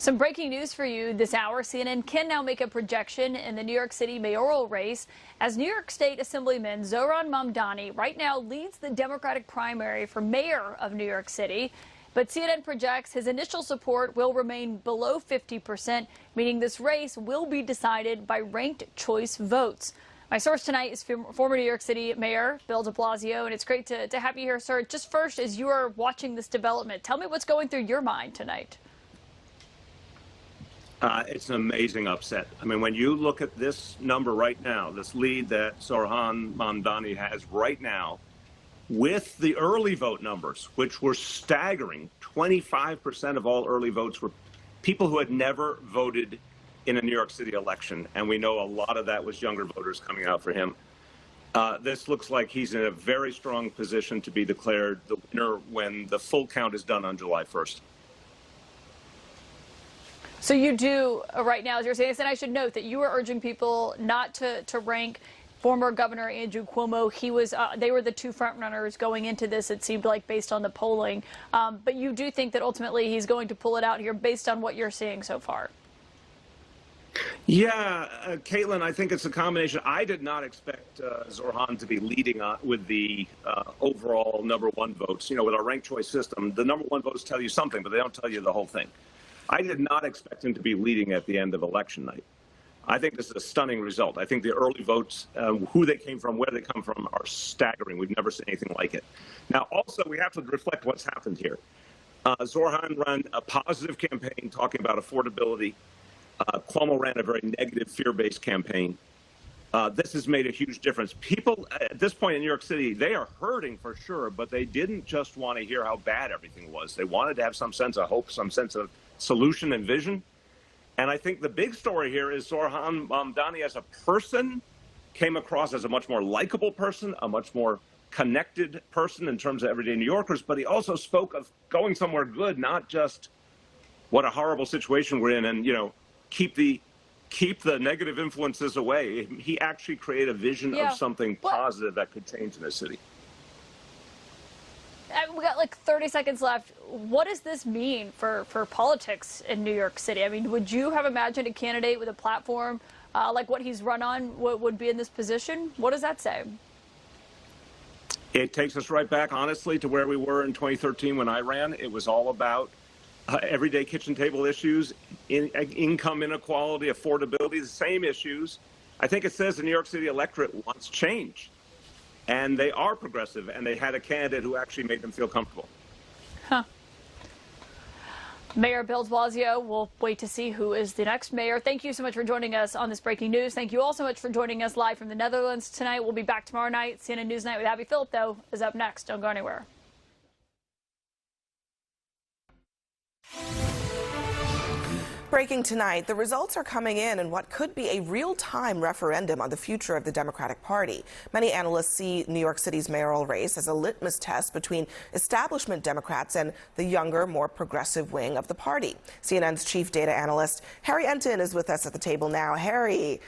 Some breaking news for you this hour. CNN can now make a projection in the New York City mayoral race as New York State Assemblyman Zohran Mamdani right now leads the Democratic primary for mayor of New York City. But CNN projects his initial support will remain below 50%, meaning this race will be decided by ranked choice votes. My source tonight is former New York City Mayor Bill de Blasio, and it's great to have you here, sir. Just first, as you are watching this development, tell me what's going through your mind tonight. It's an amazing upset. I mean, when you look at this number right now, this lead that Zohran Mamdani has right now, with the early vote numbers, which were staggering, 25% of all early votes were people who had never voted in a New York City election. And we know a lot of that was younger voters coming out for him. This looks like he's in a very strong position to be declared the winner when the full count is done on July 1st. So you do, right now, as you're saying this, and I should note that you are urging people not to rank former Governor Andrew Cuomo. He was, they were the two frontrunners going into this, it seemed like, based on the polling. But you do think that ultimately he's going to pull it out here based on what you're seeing so far? Yeah, Caitlin, I think it's a combination. I did not expect Zohran to be leading with the overall #1 votes. You know, with our ranked choice system, the #1 votes tell you something, but they don't tell you the whole thing. I did not expect him to be leading at the end of election night. I think this is a stunning result. I think the early votes, who they came from, where they come from, are staggering. We've never seen anything like it. Now, also, we have to reflect what's happened here. Zohran ran a positive campaign talking about affordability. Cuomo ran a very negative, fear-based campaign. This has made a huge difference. People at this point in New York City, they are hurting for sure, but they didn't just want to hear how bad everything was. They wanted to have some sense of hope, some sense of solution and vision. And I think the big story here is Zohran Mamdani as a person came across as a much more likable person, a much more connected person in terms of everyday New Yorkers, but he also spoke of going somewhere good, not just what a horrible situation we're in and, you know, keep the negative influences away. He actually created a vision of something positive that could change in the city. We got like 30 seconds left. What does this mean for politics in New York City? I mean, would you have imagined a candidate with a platform like what he's run on would be in this position? What does that say? It takes us right back, honestly, to where we were in 2013 when I ran. It was all about everyday kitchen table issues, income inequality, affordability, the same issues. I think it says the New York City electorate wants change. And they are progressive, and they had a candidate who actually made them feel comfortable. Huh. Mayor Bill de Blasio, we'll wait to see who is the next mayor. Thank you so much for joining us on this breaking news. Thank you all so much for joining us live from the Netherlands tonight. We'll be back tomorrow night. CNN News Night with Abby Phillip, though, is up next. Don't go anywhere. Breaking tonight, the results are coming in what could be a real-time referendum on the future of the Democratic Party. Many analysts see New York City's mayoral race as a litmus test between establishment Democrats and the younger, more progressive wing of the party. CNN's chief data analyst, Harry Enton, is with us at the table now. Harry,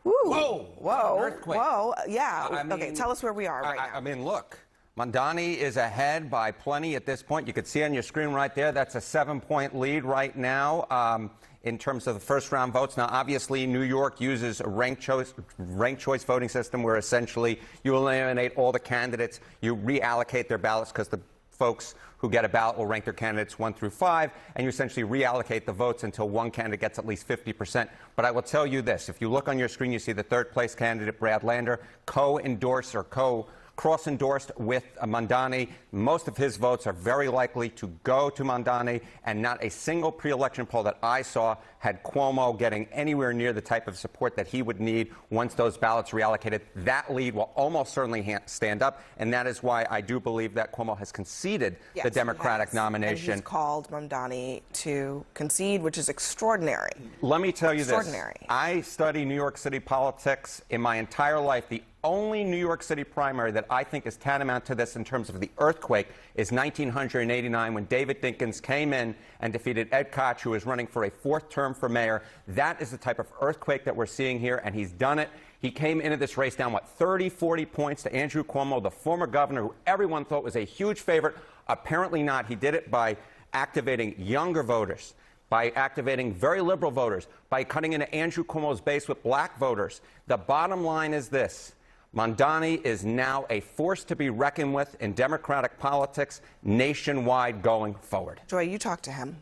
woo, whoa, earthquake. Whoa, yeah. Okay, tell us where we are right now. I mean, look. Mamdani is ahead by plenty at this point. You can see on your screen right there, that's a 7-point lead right now in terms of the first-round votes. Now, obviously, New York uses a ranked choice voting system where essentially you eliminate all the candidates, you reallocate their ballots because the folks who get a ballot will rank their candidates 1 through 5, and you essentially reallocate the votes until one candidate gets at least 50%. But I will tell you this, if you look on your screen, you see the third-place candidate, Brad Lander, cross-endorsed with Mamdani. Most of his votes are very likely to go to Mamdani, and not a single pre-election poll that I saw had Cuomo getting anywhere near the type of support that he would need once those ballots reallocated. That lead will almost certainly stand up, and that is why I do believe that Cuomo has conceded the Democratic nomination. And he's called Mamdani to concede, which is extraordinary. Let me tell you this. I study New York City politics in my entire life. The only New York City primary that I think is tantamount to this in terms of the earthquake is 1989 when David Dinkins came in and defeated Ed Koch, who is running for a 4th term for mayor. That is the type of earthquake that we're seeing here, and he's done it. He came into this race down, 30, 40 points to Andrew Cuomo, the former governor, who everyone thought was a huge favorite. Apparently not. He did it by activating younger voters, by activating very liberal voters, by cutting into Andrew Cuomo's base with black voters. The bottom line is this. Mamdani is now a force to be reckoned with in Democratic politics nationwide going forward. Joy, you talked to him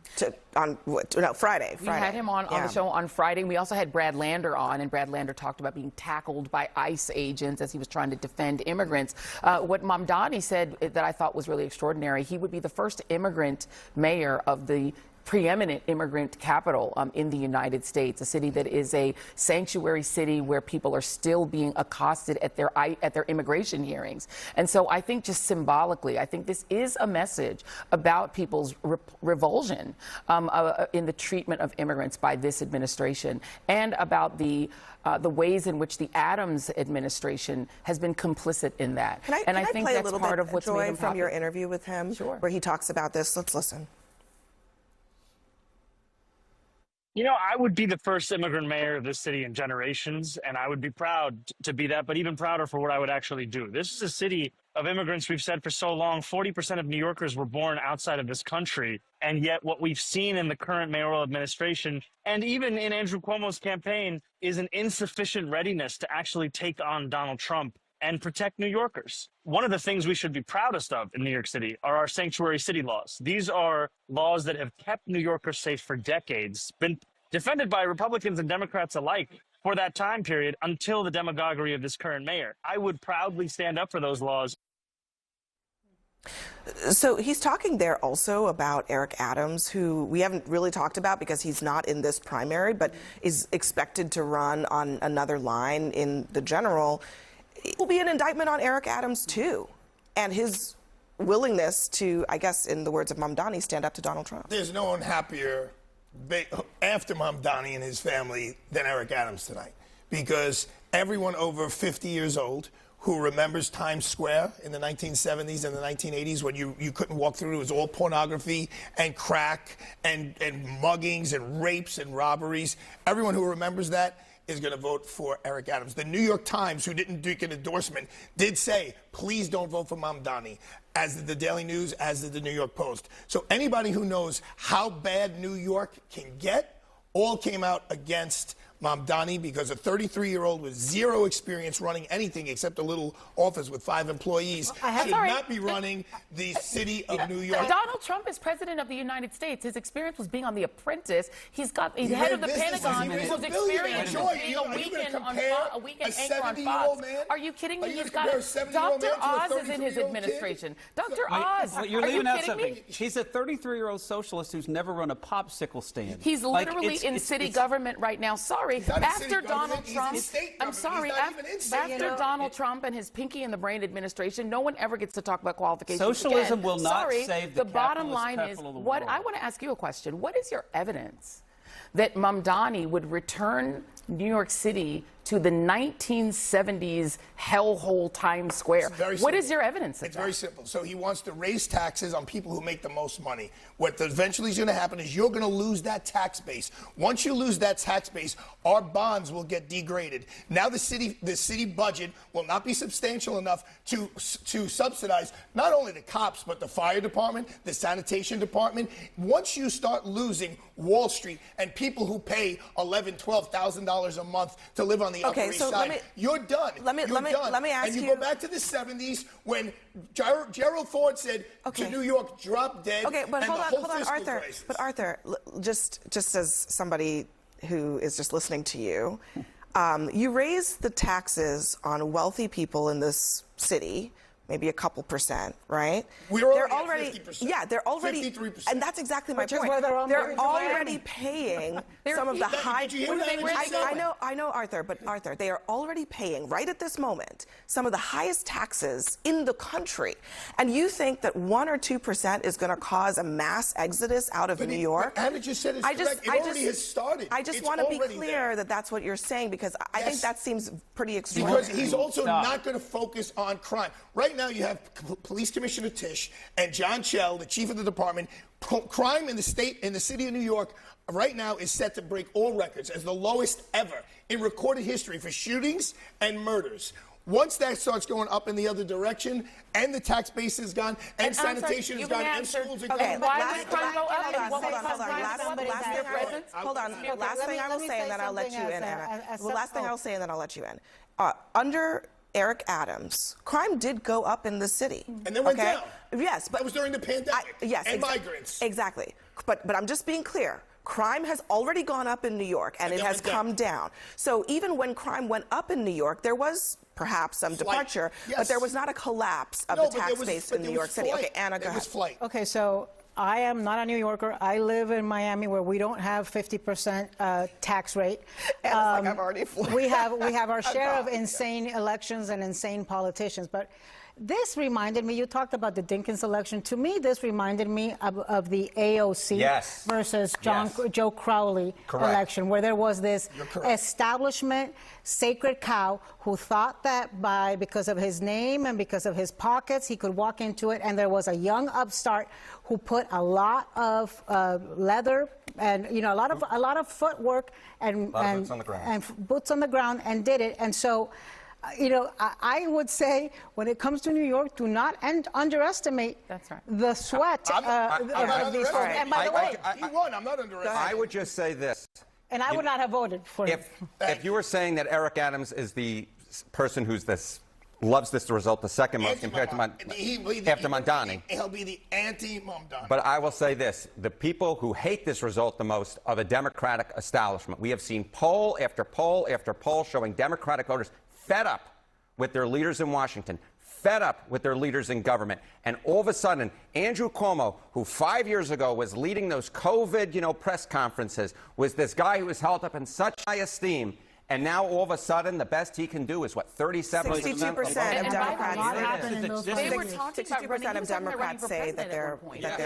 on Friday. We had him on the show on Friday. We also had Brad Lander on, and Brad Lander talked about being tackled by ICE agents as he was trying to defend immigrants. What Mamdani said that I thought was really extraordinary, he would be the first immigrant mayor of the preeminent immigrant capital in the United States, a city that is a sanctuary city where people are still being accosted at their immigration hearings. And so I think just symbolically, I think this is a message about people's revulsion in the treatment of immigrants by this administration, and about the ways in which the Adams administration has been complicit in that. Can I think play that's a little part bit, of what's Joy, made him from your popular. interview with him, Sure. where he talks about this? Let's listen. You know, I would be the first immigrant mayor of this city in generations, and I would be proud to be that, but even prouder for what I would actually do. This is a city of immigrants. We've said for so long, 40% of New Yorkers were born outside of this country, and yet what we've seen in the current mayoral administration, and even in Andrew Cuomo's campaign, is an insufficient readiness to actually take on Donald Trump and protect New Yorkers. One of the things we should be proudest of in New York City are our sanctuary city laws. These are laws that have kept New Yorkers safe for decades, been defended by Republicans and Democrats alike for that time period until the demagoguery of this current mayor. I would proudly stand up for those laws. So he's talking there also about Eric Adams, who we haven't really talked about because he's not in this primary, but is expected to run on another line in the general. It will be an indictment on Eric Adams, too, and his willingness to, I guess, in the words of Mamdani, stand up to Donald Trump. There's no one happier after Mamdani and his family than Eric Adams tonight, because everyone over 50 years old who remembers Times Square in the 1970s and the 1980s when you couldn't walk through, it was all pornography and crack and muggings and rapes and robberies. Everyone who remembers that is going to vote for Eric Adams. The New York Times, who didn't do an endorsement, did say, please don't vote for Mamdani, as did the Daily News, as did the New York Post. So anybody who knows how bad New York can get all came out against Mamdani, because a 33-year-old with zero experience running anything except a little office with 5 employees should not be running the city of New York. Donald Trump is president of the United States. His experience was being on The Apprentice. He's head of the Pentagon, whose experience was being a weekend anchor on Fox. Are you kidding me? He's got Dr. Oz is in his administration. Dr. Oz, But you're are you leaving out kidding something. me? He's a 33-year-old socialist who's never run a popsicle stand. He's literally in city government right now. Sorry, not in after city Donald government, he's Trump, in state I'm government. sorry, He's not even in state. after Donald Trump and his Pinky in the Brain administration, no one ever gets to talk about qualifications Socialism again. will not Sorry, save the bottom capitalist line is, capital of the what world. I want to ask you a question. What is your evidence that Mamdani would return New York City to the 1970s hellhole Times Square? What is your evidence of It's that? very simple. So he wants to raise taxes on people who make the most money. What eventually is going to happen is you're going to lose that tax base. Once you lose that tax base, our bonds will get degraded. Now the city budget will not be substantial enough to subsidize not only the cops, but the fire department, the sanitation department. Once you start losing Wall Street and people who pay $11,000, $12,000 a month to live on the Upper East Side, you're done. Let me ask and you you. go back to the 70s when Gerald Ford said to New York, drop dead. Okay, but and hold the on, whole hold on, fiscal Arthur. crisis. But Arthur, just as somebody who is just listening to you, you raise the taxes on wealthy people in this city, maybe a couple percent, right? They're already at 50%. Yeah, they're already 53%. and that's exactly my Which is point. why they're on They're the already paying some of the high. Did you hear what I said? I know, Arthur, but Arthur, they are already paying right at this moment some of the highest taxes in the country, and you think that 1 or 2% is going to cause a mass exodus out of New York? But Anna just said it's correct. It already has started. I just It's want to be already clear there. that that's what you're saying, because I think Yes. that seems pretty extreme. Because he's also not going to focus on crime. Right now, you have Police Commissioner Tisch and John Chell, the chief of the department. Crime in the city of New York right now is set to break all records as the lowest ever in recorded history for shootings and murders. Once that starts going up in the other direction, and the tax base is gone, and sanitation is gone, and schools are gone. Okay, Why would crime go up? And what would Hold on. Last thing I will say, and then I'll let you in, Anna. The last thing I'll say, and then I'll let you in. Under Eric Adams, crime did go up in the city. And then went down. Yes, but that was during the pandemic. Yes, and migrants. Exactly. But I'm just being clear. Crime has already gone up in New York, and it has come down. So even when crime went up in New York, there was perhaps some departure, but there was not a collapse of the tax base in New York City. Okay, Anna, go ahead. Okay, so I am not a New Yorker. I live in Miami, where we don't have 50% tax rate. And it's like I've already we have our share of insane elections and insane politicians, but this reminded me, you talked about the Dinkins election. To me, this reminded me of the AOC versus Joe Crowley election, where there was this establishment sacred cow who thought that because of his name and because of his pockets, he could walk into it. And there was a young upstart who put a lot of leather and a lot of footwork and boots on the ground and did it. And so, I would say when it comes to New York, do not underestimate the sweat of these folks. And by the way, he won. I'm not underestimating. I would just say this. And I would not have voted for him. If you were saying that Eric Adams is the person who's loves this result the second most compared to after Mamdani. He'll be the anti-Mamdani. But I will say this. The people who hate this result the most are the Democratic establishment. We have seen poll after poll after poll showing Democratic voters fed up with their leaders in Washington, fed up with their leaders in government. And all of a sudden, Andrew Cuomo, who 5 years ago was leading those COVID, press conferences, was this guy who was held up in such high esteem. And now, all of a sudden, the best he can do is, 37%? 62% of Democrats. They were talking about 62% of Democrats say that they're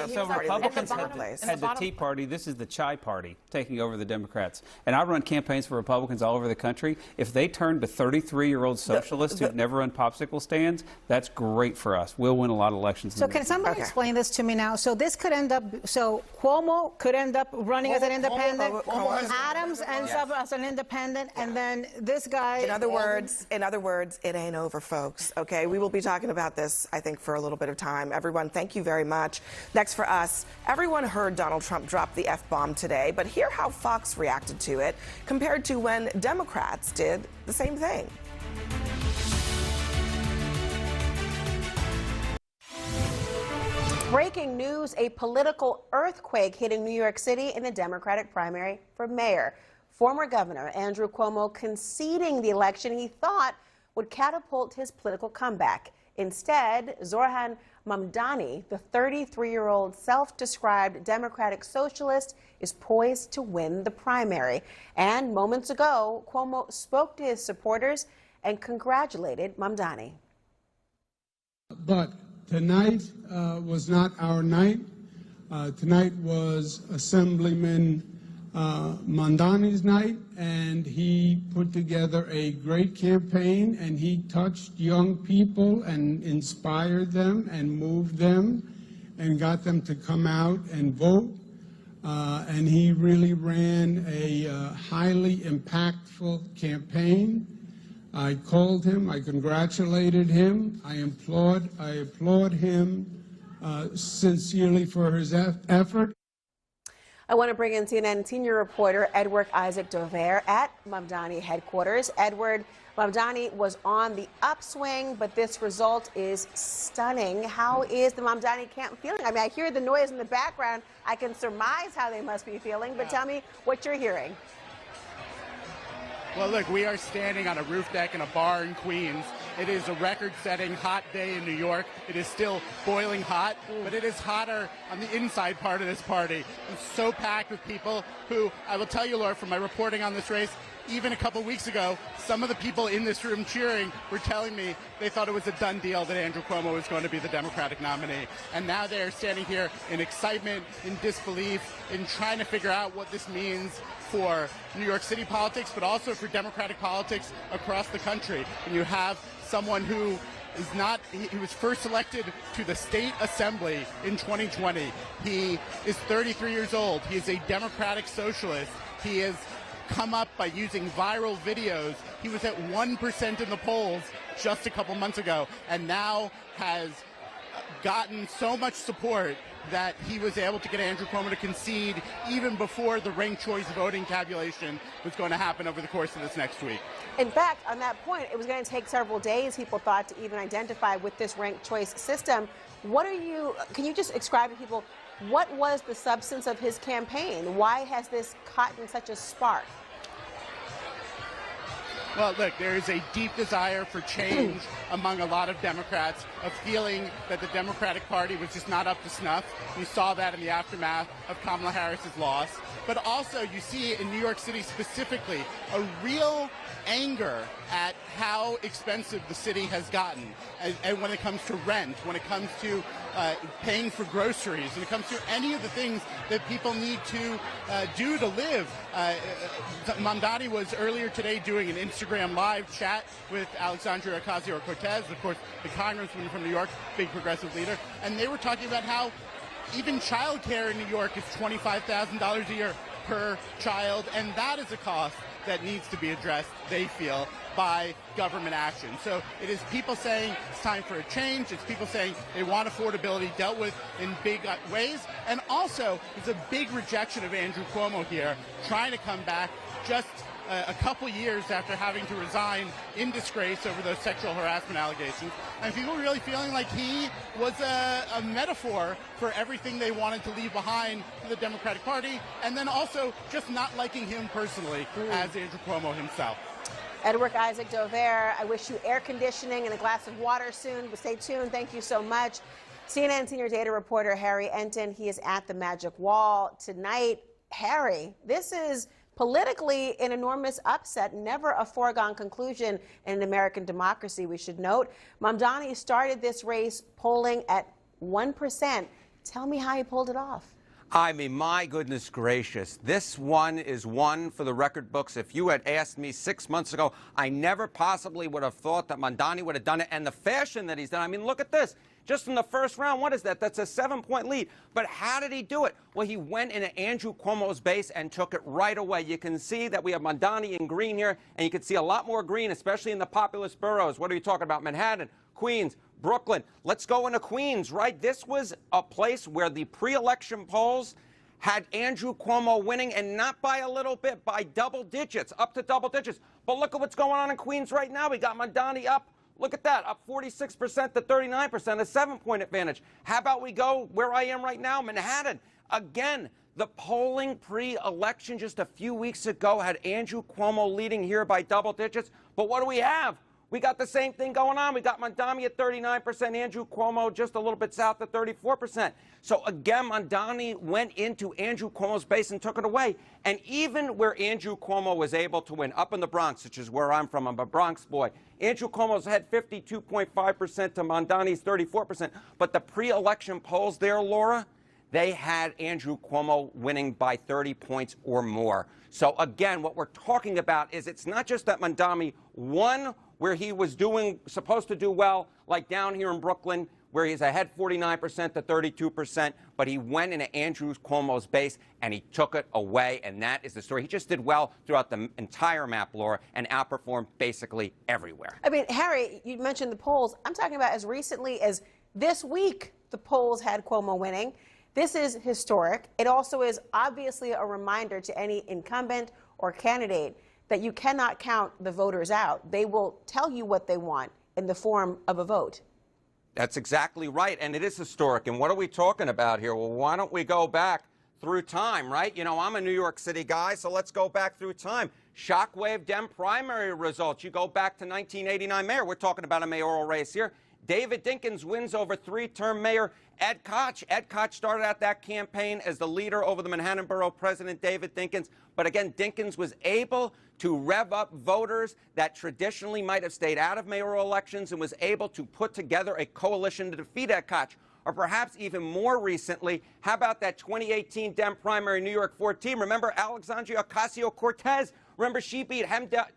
so Republicans had the Tea Party. This is the Chai Party taking over the Democrats. And I run campaigns for Republicans all over the country. If they turn to 33-year-old socialists who've never run popsicle stands, that's great for us. We'll win a lot of elections. So can somebody explain this to me now? So this could end up, Cuomo could end up running as an independent. Adams ends up as an independent, and then this guy. In other words, it ain't over, folks. Okay, we will be talking about this, I think, for a little bit of time. Everyone, thank you very much. Next for us, everyone heard Donald Trump drop the F-bomb today, but hear how Fox reacted to it compared to when Democrats did the same thing. Breaking news, a political earthquake hitting New York City in the Democratic primary for mayor. Former Governor Andrew Cuomo conceding the election he thought would catapult his political comeback. Instead, Zoran Mamdani, the 33-year-old self-described Democratic socialist, is poised to win the primary. And moments ago, Cuomo spoke to his supporters and congratulated Mamdani. But tonight was not our night. Tonight was Assemblyman Mamdani's night, and he put together a great campaign, and he touched young people and inspired them and moved them and got them to come out and vote. And he really ran a highly impactful campaign. I called him, I congratulated him, I applaud him sincerely for his effort. I want to bring in CNN senior reporter Edward Isaac Dover at Mamdani headquarters. Edward, Mamdani was on the upswing, but this result is stunning. How is the Mamdani camp feeling? I mean, I hear the noise in the background. I can surmise how they must be feeling, but tell me what you're hearing. Well, look, we are standing on a roof deck in a bar in Queens. It is a record-setting hot day in New York. It is still boiling hot, but it is hotter on the inside part of this party. It's so packed with people who, I will tell you, Laura, from my reporting on this race, even a couple weeks ago, some of the people in this room cheering were telling me they thought it was a done deal that Andrew Cuomo was going to be the Democratic nominee. And now they are standing here in excitement, in disbelief, in trying to figure out what this means for New York City politics, but also for Democratic politics across the country. And you have someone who is not, he was first elected to the state assembly in 2020. He is 33 years old. He is a Democratic socialist. He has come up by using viral videos He was at 1% in the polls just a couple months ago, and now has gotten so much support that he was able to get Andrew Cuomo to concede even before the ranked choice voting tabulation was going to happen over the course of this next week. In fact, on that point, it was going to take several days, people thought, to even identify with this ranked choice system. Can you just describe to people, what was the substance of his campaign? Why has this caught in such a spark? Well, look, there is a deep desire for change among a lot of Democrats, of feeling that the Democratic Party was just not up to snuff. You saw that in the aftermath of Kamala Harris's loss. But also, you see in New York City specifically, a real anger at how expensive the city has gotten. And when it comes to rent, when it comes to paying for groceries, when it comes to any of the things that people need to do to live. Mamdani was earlier today doing an Instagram live chat with Alexandria Ocasio-Cortez, of course, the congresswoman from New York, big progressive leader, and they were talking about how even childcare in New York is $25,000 a year per child, and that is a cost that needs to be addressed, they feel, by government action. So it is people saying it's time for a change. It's people saying they want affordability dealt with in big ways. And also, there's a big rejection of Andrew Cuomo here, trying to come back just a couple years after having to resign in disgrace over those sexual harassment allegations. And people really feeling like he was a metaphor for everything they wanted to leave behind to the Democratic Party, and then also just not liking him personally as Andrew Cuomo himself. Edward Isaac Dover, I wish you air conditioning and a glass of water soon, but stay tuned. Thank you so much. CNN senior data reporter Harry Enton, he is at the Magic Wall tonight. Harry, this is politically an enormous upset, never a foregone conclusion in an American democracy, we should note. Mamdani started this race polling at 1%. Tell me how he pulled it off. I mean, my goodness gracious, this one is one for the record books. If you had asked me 6 months ago, I never possibly would have thought that Mamdani would have done it. And the fashion that he's done, I mean, look at this. Just in the first round, what is that? That's a 7-point lead. But how did he do it? Well, he went into Andrew Cuomo's base and took it right away. You can see that we have Mamdani in green here, and you can see a lot more green, especially in the populous boroughs. What are you talking about? Manhattan, Queens, Brooklyn. Let's go into Queens, right? This was a place where the pre-election polls had Andrew Cuomo winning, and not by a little bit, by double digits, up to double digits. But look at what's going on in Queens right now. We got Mamdani up. Look at that, up 46% to 39%, a 7-point advantage. How about we go where I am right now, Manhattan? Again, the polling pre-election just a few weeks ago had Andrew Cuomo leading here by double digits. But what do we have? We got the same thing going on. We got Mamdani at 39%, Andrew Cuomo just a little bit south at 34%. So again, Mamdani went into Andrew Cuomo's base and took it away. And even where Andrew Cuomo was able to win, up in the Bronx, which is where I'm from, I'm a Bronx boy, Andrew Cuomo's had 52.5% to Mamdani's 34%. But the pre-election polls there, Laura, they had Andrew Cuomo winning by 30 points or more. So again, what we're talking about is it's not just that Mamdani won where he was supposed to do well, like down here in Brooklyn, where he's ahead 49% to 32%, but he went into Andrew Cuomo's base and he took it away, and that is the story. He just did well throughout the entire map, Laura, and outperformed basically everywhere. I mean, Harry, you mentioned the polls. I'm talking about as recently as this week, the polls had Cuomo winning. This is historic. It also is obviously a reminder to any incumbent or candidate that you cannot count the voters out. They will tell you what they want in the form of a vote. That's exactly right, and it is historic. And what are we talking about here? Well, why don't we go back through time, right? You know, I'm a New York City guy, so let's go back through time. Shockwave Dem primary results. You go back to 1989 mayor. We're talking about a mayoral race here. David Dinkins wins over 3-term mayor Ed Koch. Ed Koch started out that campaign as the leader over the Manhattan Borough President David Dinkins. But again, Dinkins was able to rev up voters that traditionally might have stayed out of mayoral elections and was able to put together a coalition to defeat Ed Koch. Or perhaps even more recently, how about that 2018 Dem primary New York 14? Remember Alexandria Ocasio-Cortez? Remember, she beat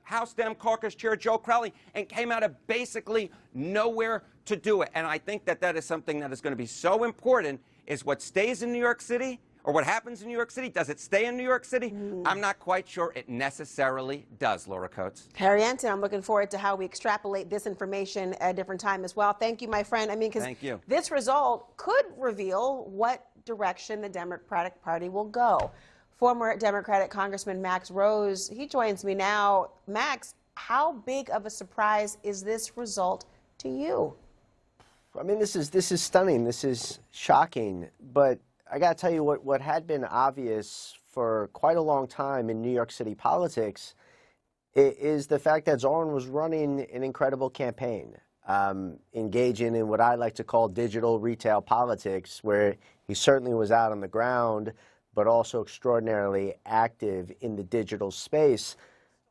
House Dem Caucus Chair Joe Crowley and came out of basically nowhere to do it. And I think that that is something that is going to be so important, is what stays in New York City Or what happens in New York City, does it stay in New York City? I'm not quite sure it necessarily does, Laura Coates. Harry Enton, I'm looking forward to how we extrapolate this information at a different time as well. Thank you, my friend. I mean, because this result could reveal what direction the Democratic Party will go. Former Democratic Congressman Max Rose, he joins me now. Max, how big of a surprise is this result to you? I mean, this is stunning. This is shocking. But I got to tell you what had been obvious for quite a long time in New York City politics is the fact that Zoran was running an incredible campaign, engaging in what I like to call digital retail politics, where he certainly was out on the ground, but also extraordinarily active in the digital space.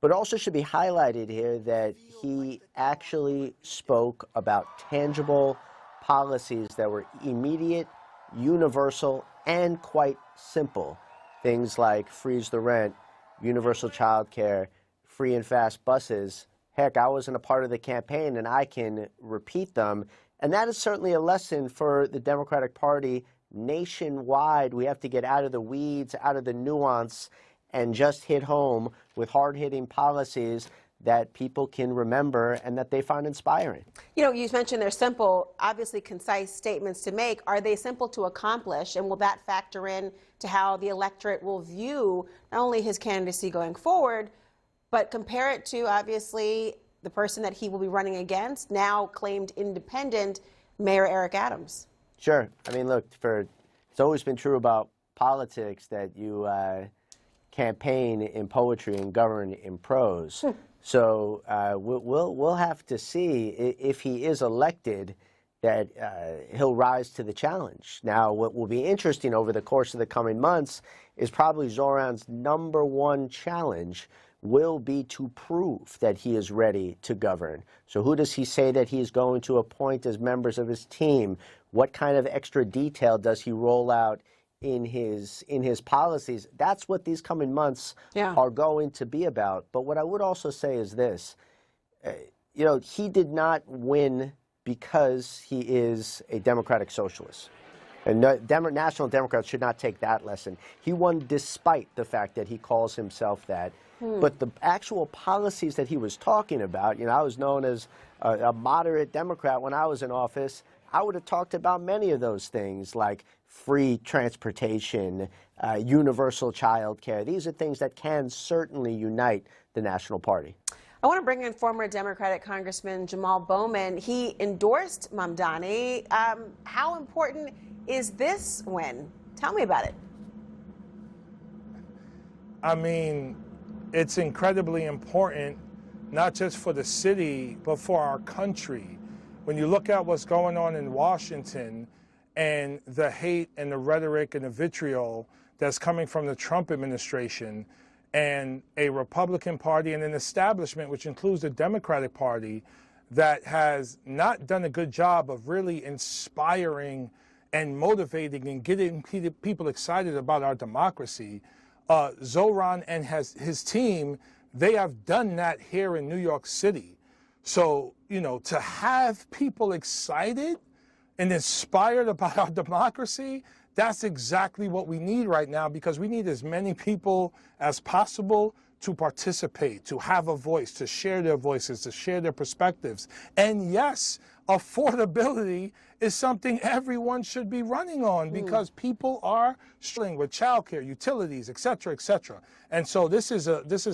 But also should be highlighted here that he actually spoke about tangible policies that were immediate, universal, and quite simple. Things like freeze the rent, universal child care, free and fast buses. Heck, I wasn't a part of the campaign, and I can repeat them. And that is certainly a lesson for the Democratic Party nationwide. We have to get out of the weeds, out of the nuance, and just hit home with hard-hitting policies that people can remember and that they find inspiring. You know, you mentioned they're simple, obviously concise statements to make. Are they simple to accomplish, and will that factor in to how the electorate will view not only his candidacy going forward, but compare it to, obviously, the person that he will be running against, now claimed independent, Mayor Eric Adams? Sure. I mean, look, it's always been true about politics that you campaign in poetry and govern in prose. So we'll have to see if he is elected that he'll rise to the challenge. Now, what will be interesting over the course of the coming months is probably Zoran's #1 challenge will be to prove that he is ready to govern. So who does he say that he is going to appoint as members of his team? What kind of extra detail does he roll out in his policies? That's what these coming months are going to be about. But what I would also say is this, you know, he did not win because he is a democratic socialist. And National Democrats should not take that lesson. He won despite the fact that he calls himself that. But the actual policies that he was talking about, you know, I was known as a moderate Democrat when I was in office. I would have talked about many of those things like free transportation, universal child care. These are things that can certainly unite the national party. I want to bring in former Democratic Congressman Jamal Bowman. He endorsed Mamdani. How important is this win? Tell me about it. I mean, it's incredibly important, not just for the city, but for our country. When you look at what's going on in Washington and the hate and the rhetoric and the vitriol that's coming from the Trump administration and a Republican Party and an establishment, which includes the Democratic Party, that has not done a good job of really inspiring and motivating and getting people excited about our democracy, Zoran and his team, they have done that here in New York City. So, you know, to have people excited and inspired about our democracy, that's exactly what we need right now, because we need as many people as possible to participate, to have a voice, to share their voices, to share their perspectives. And yes, affordability is something everyone should be running on, because people are struggling with childcare, utilities, et cetera, et cetera. And so this is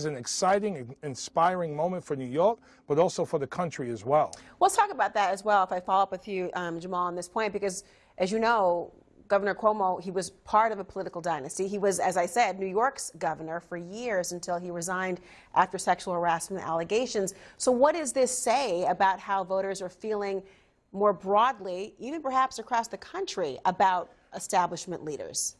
an exciting, inspiring moment for New York, but also for the country as well. Let's talk about that as well, if I follow up with you, Jamal, on this point, because as you know, Governor Cuomo, he was part of a political dynasty. He was, as I said, New York's governor for years until he resigned after sexual harassment allegations. So what does this say about how voters are feeling more broadly, even perhaps across the country, about establishment leaders?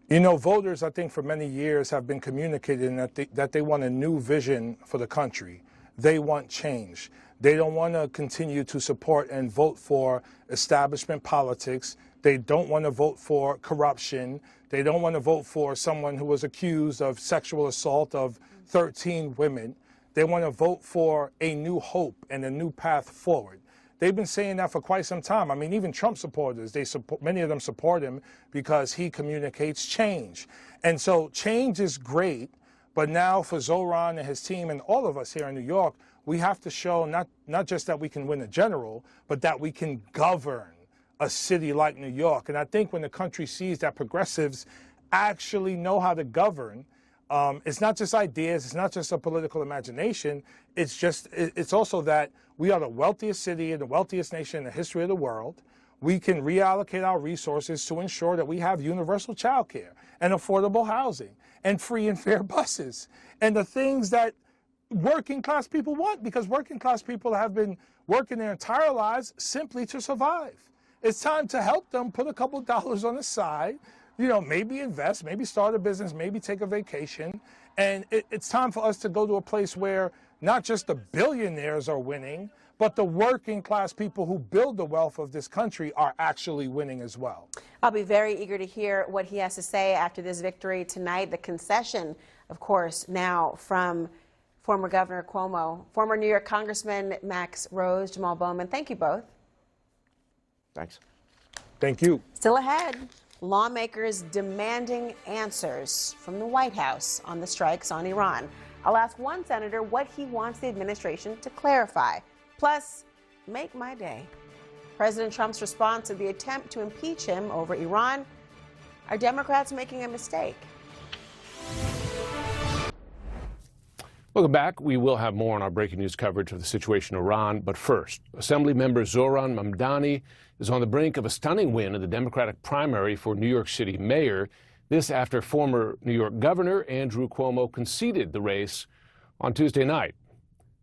You know, voters, I think, for many years have been communicating that they want a new vision for the country. They want change. They don't want to continue to support and vote for establishment politics. They don't want to vote for corruption. They don't want to vote for someone who was accused of sexual assault of 13 women. They want to vote for a new hope and a new path forward. They've been saying that for quite some time. I mean, even Trump supporters, many of them support him because he communicates change. And so change is great, but now for Zoran and his team and all of us here in New York, we have to show not just that we can win a general, but that we can govern a city like New York. And I think when the country sees that progressives actually know how to govern, it's not just ideas, it's not just a political imagination, it's also that we are the wealthiest city and the wealthiest nation in the history of the world. We can reallocate our resources to ensure that we have universal child care and affordable housing and free and fair buses and the things that working class people want, because working class people have been working their entire lives simply to survive. It's time to help them put a couple dollars on the side, maybe invest, maybe start a business, maybe take a vacation. And it's time for us to go to a place where not just the billionaires are winning, but the working class people who build the wealth of this country are actually winning as well. I'll be very eager to hear what he has to say after this victory tonight. The concession, of course, now from former Governor Cuomo, former New York Congressman Max Rose, Jamal Bowman. Thank you both. Thanks. Thank you. Still ahead, lawmakers demanding answers from the White House on the strikes on Iran. I'll ask one senator what he wants the administration to clarify. Plus, make my day. President Trump's response to the attempt to impeach him over Iran. Are Democrats making a mistake? Welcome back. We will have more on our breaking news coverage of the situation in Iran. But first, Assemblymember Zoran Mamdani is on the brink of a stunning win in the Democratic primary for New York City mayor. This after former New York Governor Andrew Cuomo conceded the race on Tuesday night.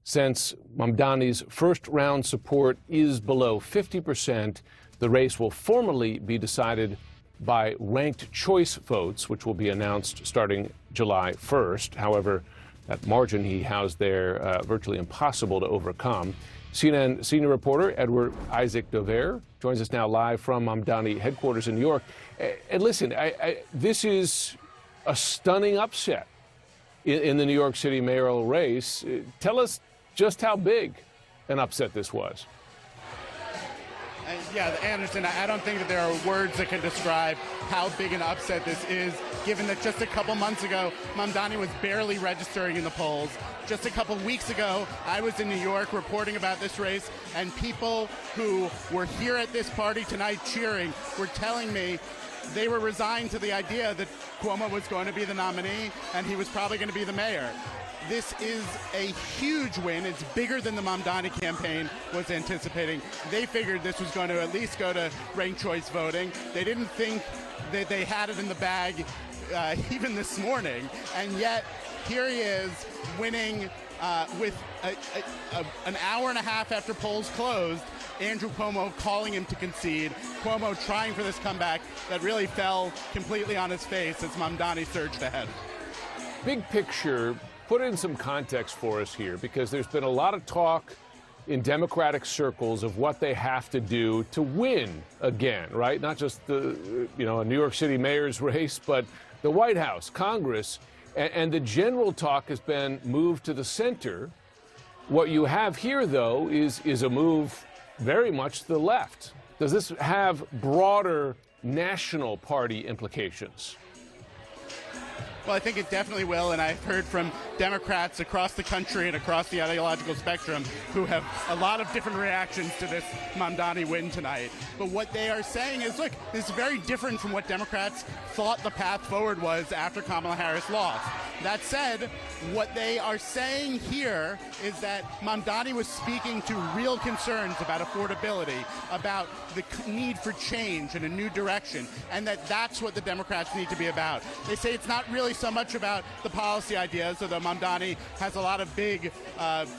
Since Mamdani's first-round support is below 50%, the race will formally be decided by ranked choice votes, which will be announced starting July 1st. However, that margin he housed there, virtually impossible to overcome. CNN senior reporter Edward Isaac Dover joins us now live from Mamdani headquarters in New York. And listen, this is a stunning upset in the New York City mayoral race. Tell us just how big an upset this was. Yeah, Anderson, I don't think that there are words that can describe how big an upset this is, given that just a couple months ago, Mamdani was barely registering in the polls. Just a couple weeks ago, I was in New York reporting about this race, and people who were here at this party tonight cheering were telling me they were resigned to the idea that Cuomo was going to be the nominee and he was probably going to be the mayor. This is a huge win. It's bigger than the Mamdani campaign was anticipating. They figured this was going to at least go to ranked choice voting. They didn't think that they had it in the bag even this morning. And yet, here he is winning with an hour and a half after polls closed. Andrew Cuomo calling him to concede. Cuomo trying for this comeback that really fell completely on his face as Mamdani surged ahead. Big picture, put in some context for us here, because there's been a lot of talk in Democratic circles of what they have to do to win again, right? Not just the, a New York City mayor's race, but the White House, Congress, and the general talk has been moved to the center. What you have here, though, is a move very much to the left. Does this have broader national party implications? Well, I think it definitely will, and I've heard from Democrats across the country and across the ideological spectrum who have a lot of different reactions to this Mamdani win tonight. But what they are saying is, look, this is very different from what Democrats thought the path forward was after Kamala Harris lost. That said, what they are saying here is that Mamdani was speaking to real concerns about affordability, about the need for change and a new direction, and that's what the Democrats need to be about. They say it's not really so much about the policy ideas, although Mamdani has a lot of big,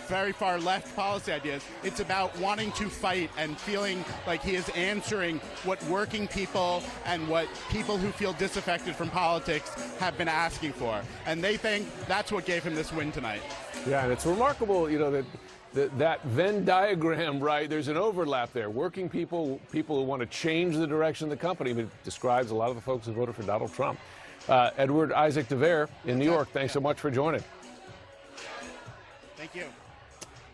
very far left policy ideas. It's about wanting to fight and feeling like he is answering what working people and what people who feel disaffected from politics have been asking for. And they think that's what gave him this win tonight. Yeah, and it's remarkable, that Venn diagram, right? There's an overlap there. Working people, people who want to change the direction of the company, but it describes a lot of the folks who voted for Donald Trump. Edward Isaac Dever in New York, thanks so much for joining. Thank you.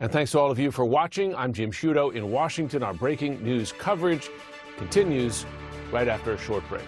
And thanks to all of you for watching. I'm Jim Sciutto in Washington. Our breaking news coverage continues right after a short break.